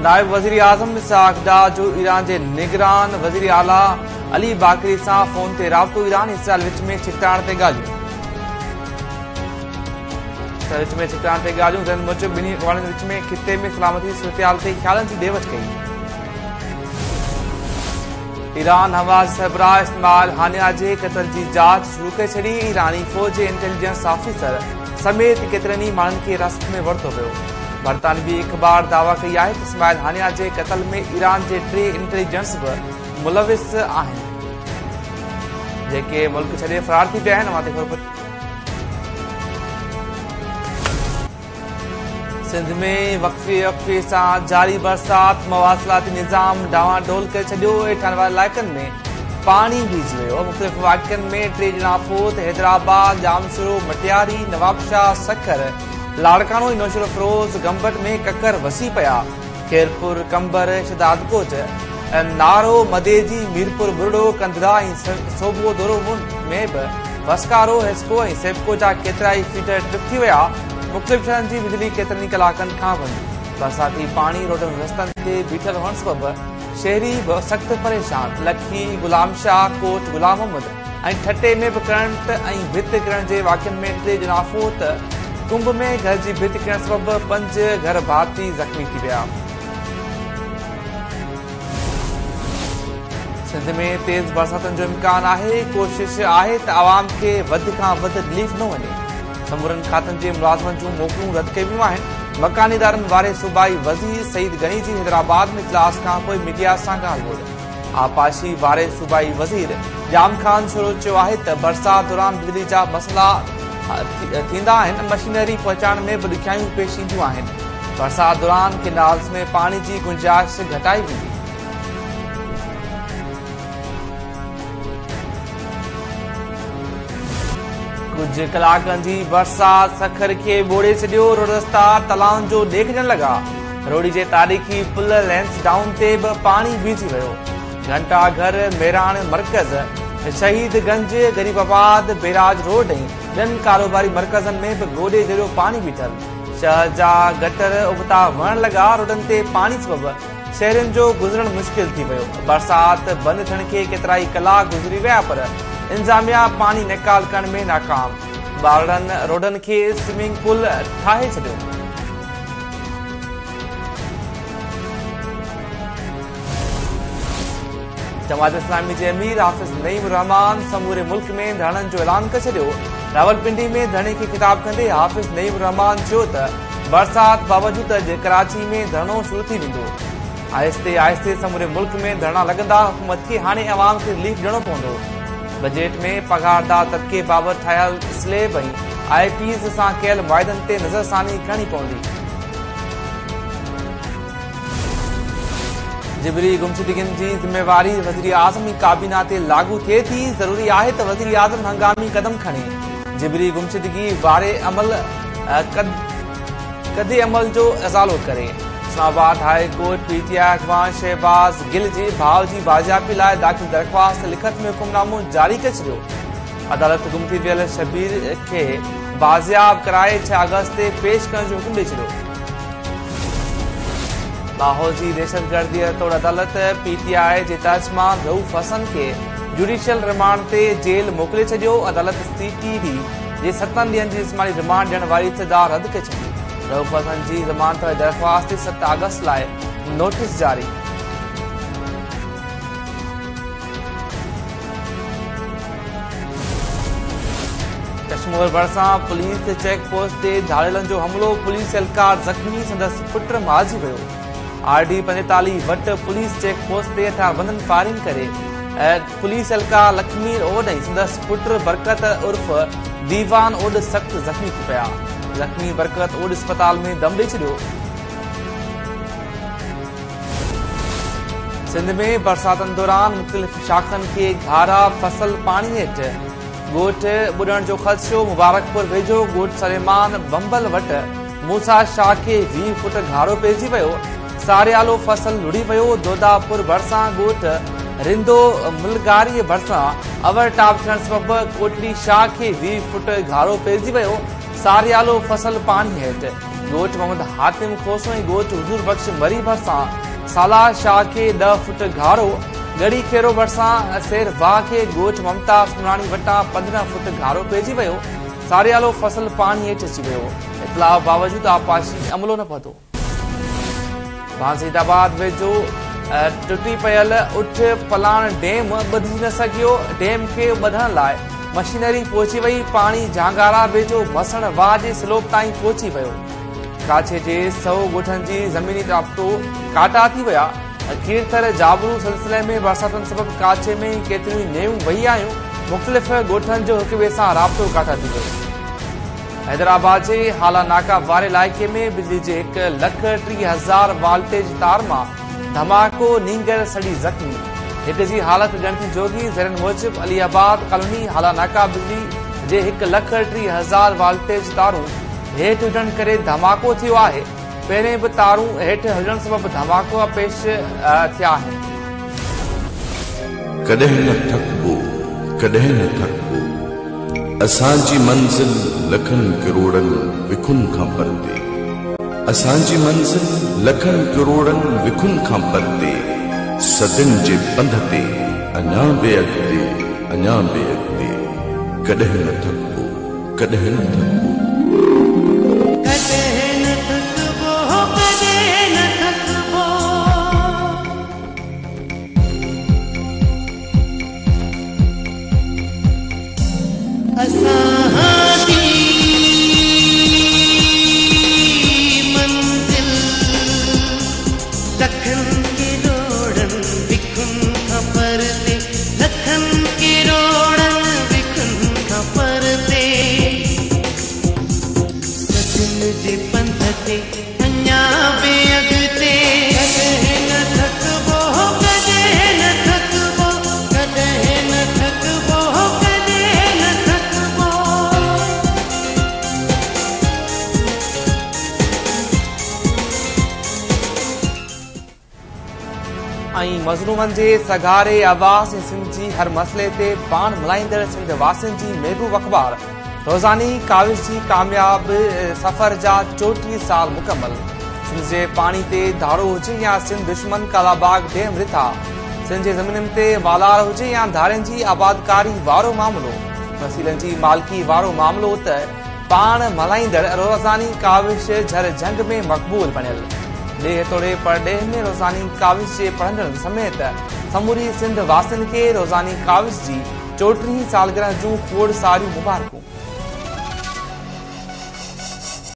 नायब वज़ीर आज़म इसाक डार जो ईरान के निगरान वज़ीर आला अली बाकरी से फोन ते राब्तो। ईरान इसराइल विच में छिकताण ते ॻाल्हियूं ज़न मूजिब ॿिन्ही अक़वामनि विच में खिते में सलामती सूरतहाल ते ख़्यालनि जी ॾेवट कई। ईरान हवाज़ सरबराह इस्माइल हानिया जे क़त्ल की जांच शुरू करे छॾी। ईरानी फ़ौज जे इंटेलिजेंस ऑफिसर समेत केतिरनि ई माण्हुनि खे हिरासत में वरितो वियो। बरतानवी अख़बार दावा कई आहे त इस्माइल हानिया जे क़त्ल में ईरान जे 3 इंटेलिजेंस बि मुलविस आहिनि, जेके मुल्क छॾे फ़रार थी विया आहिनि। सिंध में वक़्फ़े सां जारी बरसात मवासिलाती निज़ाम डावाडोल करे छॾियो। हेठां वारे इलाइक़नि में पाणी भीजी वियो। मुख़्तलिफ़ वाक़िअनि में 3 ॼणा फोत। हैदराबाद, जामशोरो, मटियारी, नवाबशाह, सखर, लाड़कानो, नौशरो फरोज़, गंबट में ककर वसी पिया। खेरपुर, कंबर, शदादकोट, नारो, मदेजी, मीरपुर, बुरड़ो, कंधरा ऐं सोबो दोरो में बि वसकारो, हेस्को ऐं सेपको जा केतिरा ई फीडर ट्रिप थी विया। मुख़्तलिफ़ शहरनि जी बिजली केतिरनि ई कलाकनि खां बंदि। बरसाती पाणी रोडनि रस्तनि ते बीठल हुअण सबबि शहरी बि सख़्त परेशान। लखी, गुलामशाह, कोट, गुलाम मोहम्मद ऐं ठटे में बि करंट ऐं भित किरण जे वाक़िअनि में 3 ॼणा फोत। कुंभ में घर जी भित किरण सबबि 5 घर भाती ज़ख़्मी थी विया। सिंध में तेज़ बरसातनि जो इम्कान आहे। कोशिश आहे त आवाम खे वधि खां वधि तकलीफ़ न वञे। समूरनि खातनि जे मुलाज़िमनि जूं मोकलूं रद्द कयूं वियूं आहिनि। मकानी इदारनि वारे सूबाई वज़ीर सईद गनी जी हैदराबाद में इजलास खां पोइ मीडिया सां ॻाल्हि ॿोल। आपाशी वारे सूबाई वज़ीर जाम खान शोरो चयो आहे त बरसात दौरान बिजली जा मसइला थींदा आहिनि। मशीनरी पहुचाइण में बि ॾुखियायूं पेश ईंदियूं आहिनि। बरसात दौरान केनाल्स में पाणी जी गुंजाइश घटाई वेंदी। कुछ कलाकनि जी बरसात सखर खे ॿोड़े छॾियो। रोड रस्ता तलाउनि जो ॾेख ॾियण लॻा। रोडी जे तारीख़ी पुल लैंसडाउन ते बि पाणी बीठी वियो। घंटाघर, मेराण मर्कज़, शहीदगंज, गरीबाबाद, बेराज रोड ऐं ॿियनि कारोबारी मर्कज़नि में बि गोॾे जहिड़ो पाणी बीठल। शहर जा गटर उबता वहण लॻा। रोडनि ते पाणी सबबि शहरनि जो गुज़रण मुश्किल थी वियो। बरसात बंदि थियण खे केतिरा ई कलाक गुज़री विया, पर इंतजामिया पाणी निकाल करण में नाकाम। ॿारनि रोडनि खे स्विमिंग पूल ठाहे छॾियो। जमात इस्लामी जे अमीर हाफ़िज़ नईम रहमान समूरे मुल्क में धरणनि जो ऐलान करे छॾियो। रावलपिंडी में धरणे खे ख़िताब कंदे हाफ़िज़ नईम रहमान चयो त बरसात बावजूद अॼु कराची में धरणो शुरू थी वेंदो। आहिस्ते आहिस्ते समूरे मुल्क में धरणा लॻंदा। हुकूमत खे हाणे अवाम खे रिलीफ ॾियणो पवंदो। बजट में पघारदार तबिके बाबति ठाहियल स्लेब ऐं IPs सां कयल वाइदनि ते नज़रसानी करणी पवंदी। जिबरी गुमशुदगियुनि जी ज़िम्मेवारी वज़ीर आज़म जी काबीना ते लागू थिए थी। ज़रूरी आहे त वज़ीर आज़म हंगामी कदम खणे। जिबरी गुमशुदगी वारे कदे अमल जो इज़ालो करे। इस्लामाबाद हाई कोर्ट PTI अॻवान शहबाज़ गिल जे भाउ जी बाजियाबी लाइ दाख़िल दरख़्वास्त लिखत में हुकुमनामो जारी करे छॾियो। अदालत गुम थी वियल शबीर खे बाज़ियाब कराए 6 अगस्त ते पेश करण जो हुकुम ॾेई छॾियो। लाहौर जी दहशतगर्दी तौर अदालत PTI जे तर्जुमान रऊफ़ हसन खे जुडिशियल रिमांड ते जेल मोकिले छॾियो। अदालत CTD जे 7 ॾींहनि जी जिस्मानी रिमांड ॾियण वारी इब्तिदा रद्द करे छॾी। रऊफ़ हसन जी ज़मानत दरख़्वास्त 7 अगस्त लाइ नोटिस जारी। कश्मीर भरिसां पुलिस चेक पोस्ट ते धाड़ेलनि जो हमलो। पुलिस एहलकार ज़ख़्मी, संदसि पुट मारिजी वियो। RD 45 वटि पुलिस चेक पोस्ट ते हथियारबंदनि फायरिंग करे पुलिस एहलकार लक्ष्मी ओड ऐं संदसि पुट बरकत उर्फ दीवान ओड सख़्त ज़ख़्मी थी पिया। ज़ख़्मी बरकत ओड अस्पताल में दम ॾेई छॾियो। सिंध में बरसातनि दौरान मुख़्तलिफ़ शाखनि खे घारा फसल पाणी हेठि। ॻोठ ॿुॾण जो ख़दशो। मुबारकपुर वेझो ॻोठ सलेमान बंबल वटि मूसा शाह खे 20 फुट घारो पइजी वियो। सारियालो फसल लुड़ी वियो। दोदापुर भरिसां ॻोठ रिंदो मुलगारी भरिसां अवरटाप थियण सबबि कोटली शाह खे 20 फुट घारो पइजी वियो। सारियालो फसल पाणी हेठि। ॻोठ मोहम्मद हातिम खोसो ऐं ॻोठ हुजूर बख्श मरी भरिसां साला शाह खे 10 फुट घारो, गड़ी खेरो भरिसां सेर बाह खे ॻोठ ममता सुमराणी वटां 15 फुट घारो पइजी वियो। सारियालो फसल पाणी हेठि अची वियो। इतलाह बावजूद आबपाशी अमलो न पहुतो। बांसीदाबाद वेझो टुटी पियल उठ पलाण डेम ॿधी न सघियो। डेम खे ॿधण लाइ मशीनरी पहुची वई। पाणी झांगारा वेझो मसण वाह जे स्लोप ताईं पहुची वियो। काछे जे 100 ॻोठनि जी ज़मीनी राब्तो काटा थी विया। कीरथर जाबरू सिलसिले में बरसातनि सबबि काछे में केतिरियूं नेऊं वही आहियूं। मुख़्तलिफ़ ॻोठनि जो हिक ॿिए सां राब्तो काटा थी वियो। हैदराबाद जे हाला नाका वारे इलाइक़े में बिजली जे 1,30,000 वोल्टेज तार मां धमाको, नींगर सड़ी ज़ख़्मी। हिक जी हालत ॻणती जोगी। ज़रनि मूजिब अलीआबाद कॉलोनी हाला नाका बिजली जे 1,30,000 वोल्टेज तारूं हेठि हुजण करे धमाको थियो आहे। पहिरें बि तारूं हेठि हुजण सबबि धमाको पेश थिया आहिनि। कॾहिं न थकबो, कॾहिं न थकबो, असांजी मंज़िल लखनि करोड़नि विखुनि खां परते। असांजी मंज़िल लखनि करोड़नि विखुनि खां परते। सदियुनि जे पंध ते अञा बि अॻिते, अञा बि अॻिते। कॾहिं न थकबो, कॾहिं न थकबो। मज़लूमनि जे सगारे आवाज़ ऐं सिंध जी हर मसइले ते पाण मल्हाईंदड़ सिंध वासियुनि जी महबूब अख़बार रोज़ानी काविश जी कामयाब सफ़र जा 34 साल मुकमल। सिंध जे पाणी ते धारो हुजे या सिंध दुश्मन कालाबाग डेम रिथा, सिंध जे ज़मीननि ते वालार हुजे या धारनि जी आबादकारी वारो मामिलो, वसीलनि जी मालिकी वारो मामिलो त पाण मल्हाईंदड़ रोज़ानी काविश झर जंग में मक़बूल बणियल। ॾेह तोड़े पर ॾेह में रोज़ानी काविश जे पढ़ंदड़नि समेत समूरी सिंध वासियुनि खे रोज़ानी काविश जी 34 सालगिरह जूं खोड़ सारियूं मुबारकूं।